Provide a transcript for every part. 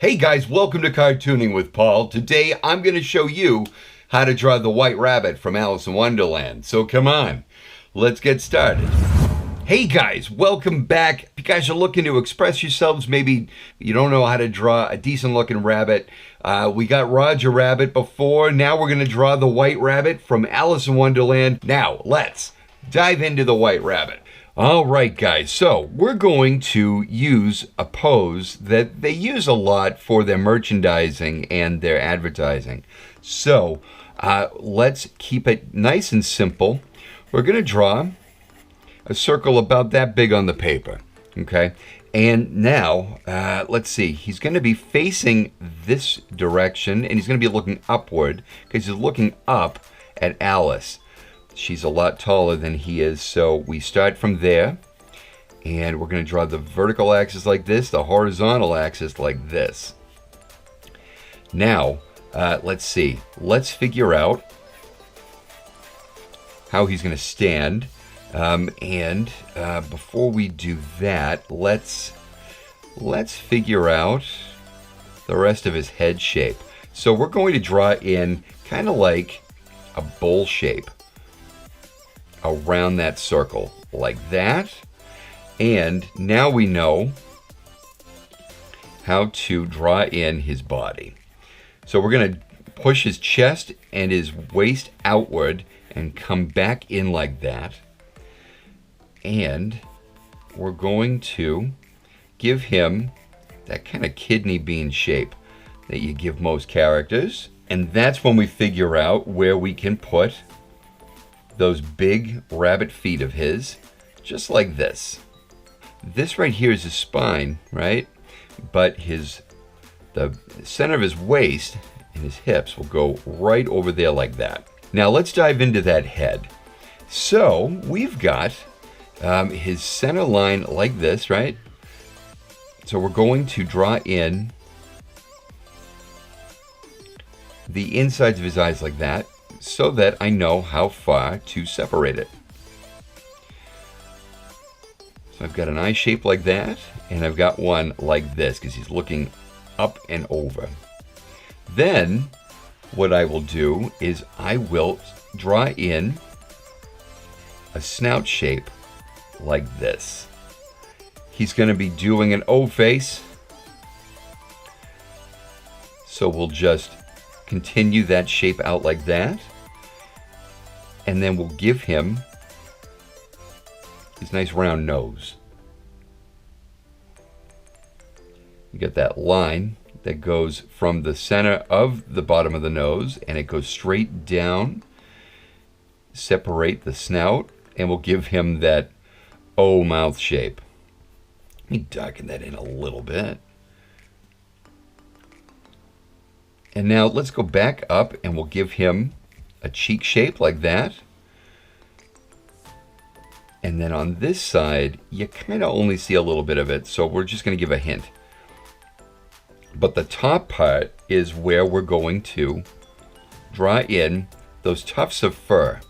Hey guys, welcome to Cartooning with Paul. Today I'm going to show you how to draw the White Rabbit from Alice in Wonderland. So come on, let's get started. Hey guys, welcome back. If you guys are looking to express yourselves, maybe you don't know how to draw a decent looking rabbit. We got Roger Rabbit before. Now we're going to draw the White Rabbit from Alice in Wonderland. Now let's dive into the White Rabbit. All right, guys, so we're going to use a pose that they use a lot for their merchandising and their advertising. So let's keep it nice and simple. We're going to draw a circle about that big on the paper, okay? And now, let's see, he's going to be facing this direction, and he's going to be looking upward because he's looking up at Alice. She's a lot taller than he is, so we start from there, and we're going to draw the vertical axis like this, the horizontal axis like this. Now, let's see. Let's figure out how he's going to stand, and before we do that, let's figure out the rest of his head shape. So we're going to draw in kind of like a bowl shape around that circle, like that. And now we know how to draw in his body. So we're going to push his chest and his waist outward and come back in like that. And we're going to give him that kind of kidney bean shape that you give most characters. And that's when we figure out where we can put those big rabbit feet of his, just like this. This right here is his spine, right? But the center of his waist and his hips will go right over there like that. Now let's dive into that head. So we've got his center line like this, right? So we're going to draw in the insides of his eyes like that, so that I know how far to separate it. So I've got an eye shape like that, and I've got one like this because he's looking up and over. Then what I will do is I will draw in a snout shape like this. He's going to be doing an O face, so we'll just continue that shape out like that. And then we'll give him his nice round nose. You get that line that goes from the center of the bottom of the nose, and it goes straight down. Separate the snout, and we'll give him that O mouth shape. Let me darken that in a little bit. And now let's go back up, and we'll give him a cheek shape like that. And then on this side, you kind of only see a little bit of it, so we're just going to give a hint. But the top part is where we're going to draw in those tufts of fur.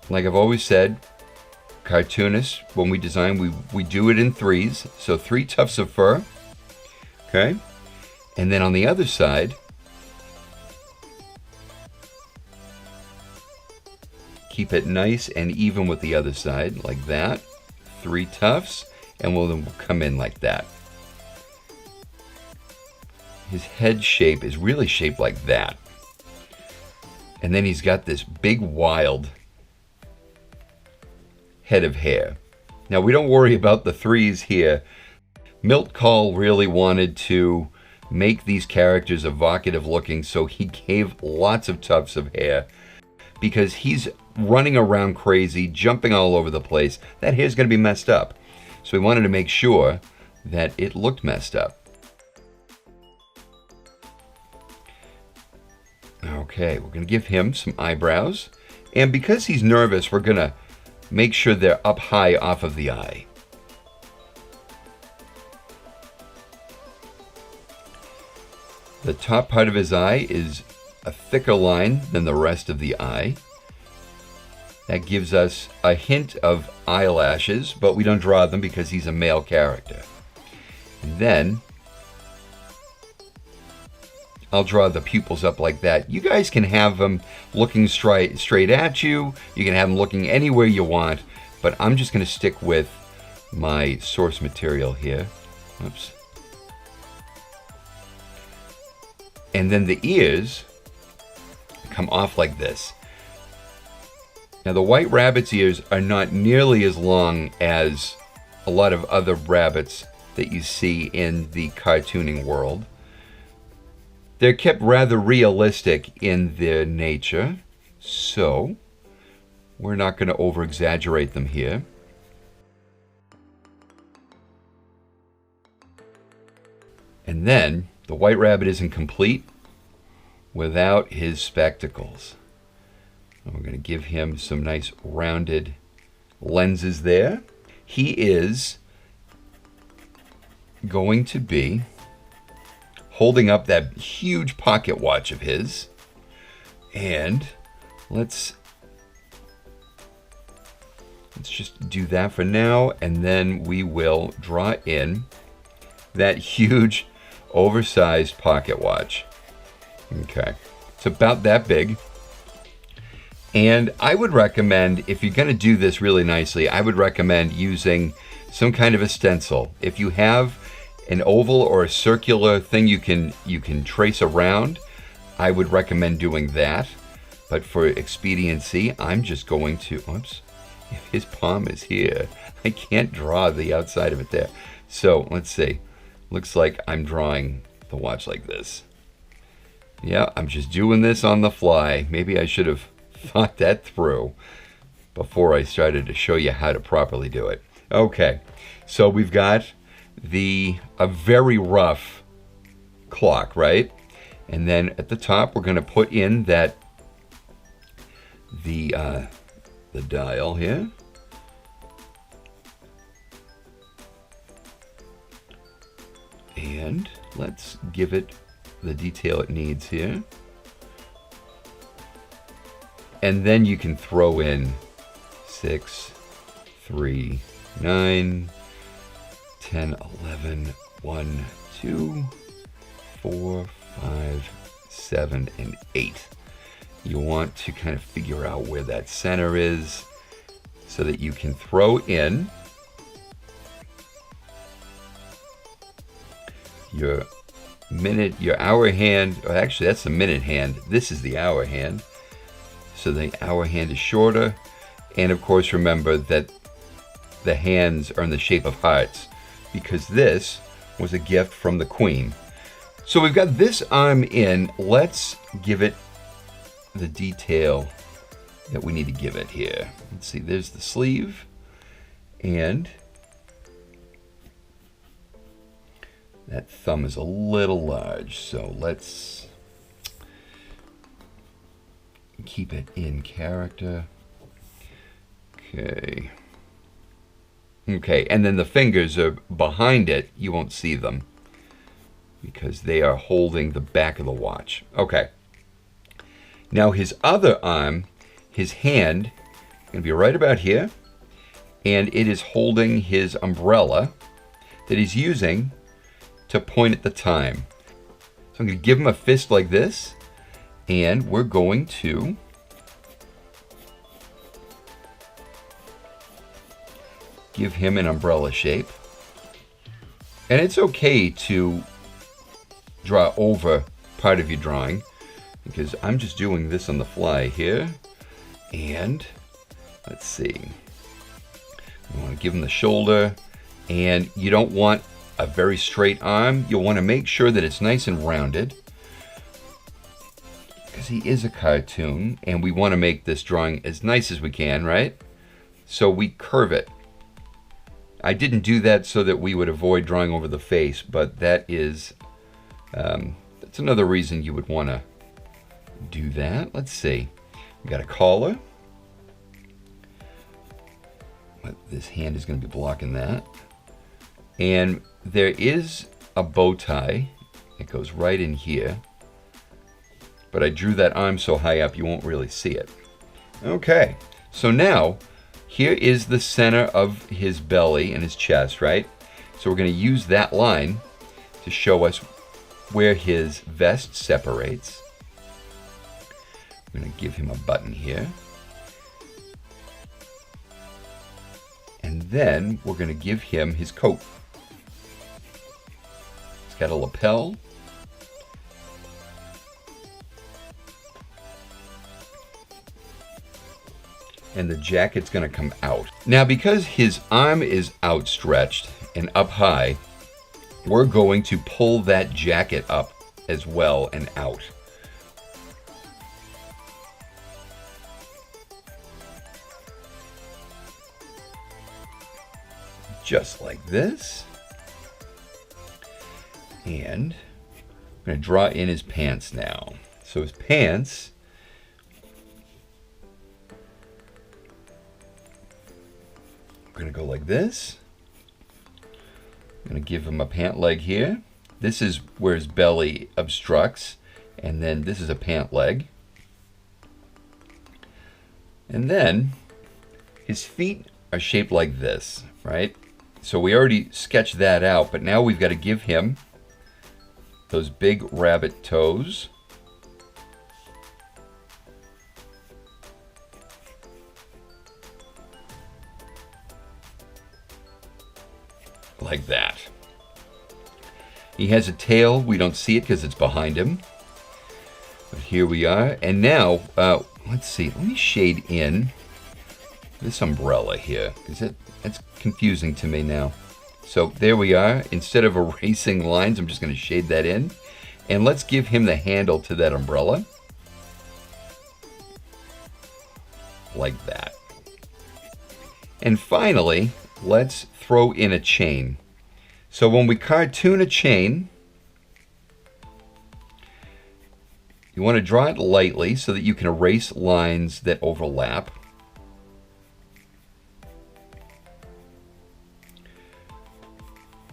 Like I've always said, cartoonists, when we design, we do it in threes. So 3 tufts of fur, okay? And then on the other side, keep it nice and even with the other side, like that. 3 tufts, and we'll come in like that. His head shape is really shaped like that. And then he's got this big, wild head of hair. Now, we don't worry about the 3s here. Milt Kahl really wanted to make these characters evocative looking, so he gave lots of tufts of hair because he's running around crazy, jumping all over the place. That hair's going to be messed up. So we wanted to make sure that it looked messed up. Okay, we're going to give him some eyebrows. And because he's nervous, we're going to make sure they're up high off of the eye. The top part of his eye is a thicker line than the rest of the eye. That gives us a hint of eyelashes, but we don't draw them because he's a male character. And then I'll draw the pupils up like that. You guys can have them looking straight at you. You can have them looking anywhere you want, but I'm just going to stick with my source material here. Oops. And then the ears come off like this. Now the white rabbit's ears are not nearly as long as a lot of other rabbits that you see in the cartooning world. They're kept rather realistic in their nature, so we're not going to over-exaggerate them here. And then the white rabbit isn't complete without his spectacles. And we're going to give him some nice rounded lenses there. He is going to be holding up that huge pocket watch of his. And let's just do that for now, and then we will draw in that huge oversized pocket watch. Okay, it's about that big. And I would recommend, if you're going to do this really nicely, I would recommend using some kind of a stencil. If you have an oval or a circular thing you can trace around, I would recommend doing that. But for expediency, I'm just going to, oops, if his palm is here, I can't draw the outside of it there. So let's see. Looks like I'm drawing the watch like this. Yeah, I'm just doing this on the fly. Maybe I should have thought that through before I started to show you how to properly do it. Okay, so we've got a very rough clock, right? And then at the top, we're going to put in that the dial here. And let's give it the detail it needs here. And then you can throw in 6, 3, 9, 10, 11, 1, 2, 4, 5, 7, and 8. You want to kind of figure out where that center is so that you can throw in your minute, your hour hand. Or actually, that's the minute hand. This is the hour hand. So the hour hand is shorter. And of course, remember that the hands are in the shape of hearts because this was a gift from the Queen. So we've got this arm in. Let's give it the detail that we need to give it here. Let's see, there's the sleeve. And that thumb is a little large, so let's keep it in character. Okay. Okay, and then the fingers are behind it. You won't see them because they are holding the back of the watch. Okay. Now his other arm, his hand, is going to be right about here, and it is holding his umbrella that he's using to point at the time. So I'm going to give him a fist like this, and we're going to give him an umbrella shape. And it's okay to draw over part of your drawing because I'm just doing this on the fly here. And let's see. You want to give him the shoulder, and you don't want a very straight arm. You'll want to make sure that it's nice and rounded because he is a cartoon and we want to make this drawing as nice as we can, right? So we curve it. I didn't do that so that we would avoid drawing over the face, but that is, that's another reason you would want to do that. Let's see. We got a collar. But this hand is going to be blocking that. And there is a bow tie. It goes right in here. But I drew that arm so high up you won't really see it. Okay, so now here is the center of his belly and his chest, right? So we're going to use that line to show us where his vest separates. I'm going to give him a button here. And then we're going to give him his coat. It's got a lapel. And the jacket's going to come out. Now, because his arm is outstretched and up high, we're going to pull that jacket up as well and out. Just like this. And I'm going to draw in his pants now. So his pants, I'm going to go like this. I'm going to give him a pant leg here. This is where his belly obstructs. And then this is a pant leg. And then his feet are shaped like this, right? So we already sketched that out, but now we've got to give him those big rabbit toes. Like that. He has a tail. We don't see it because it's behind him. But here we are. And now, let's see. Let me shade in this umbrella here, because that's confusing to me now. So there we are. Instead of erasing lines, I'm just going to shade that in. And let's give him the handle to that umbrella. Like that. And finally, let's throw in a chain. So when we cartoon a chain, you want to draw it lightly so that you can erase lines that overlap.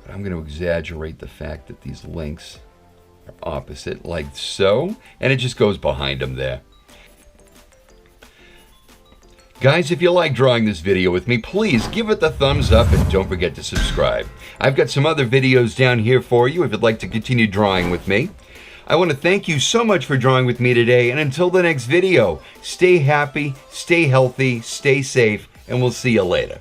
But I'm going to exaggerate the fact that these links are opposite, like so, and it just goes behind them there. Guys, if you like drawing this video with me, please give it the thumbs up and don't forget to subscribe. I've got some other videos down here for you if you'd like to continue drawing with me. I want to thank you so much for drawing with me today, and until the next video, stay happy, stay healthy, stay safe, and we'll see you later.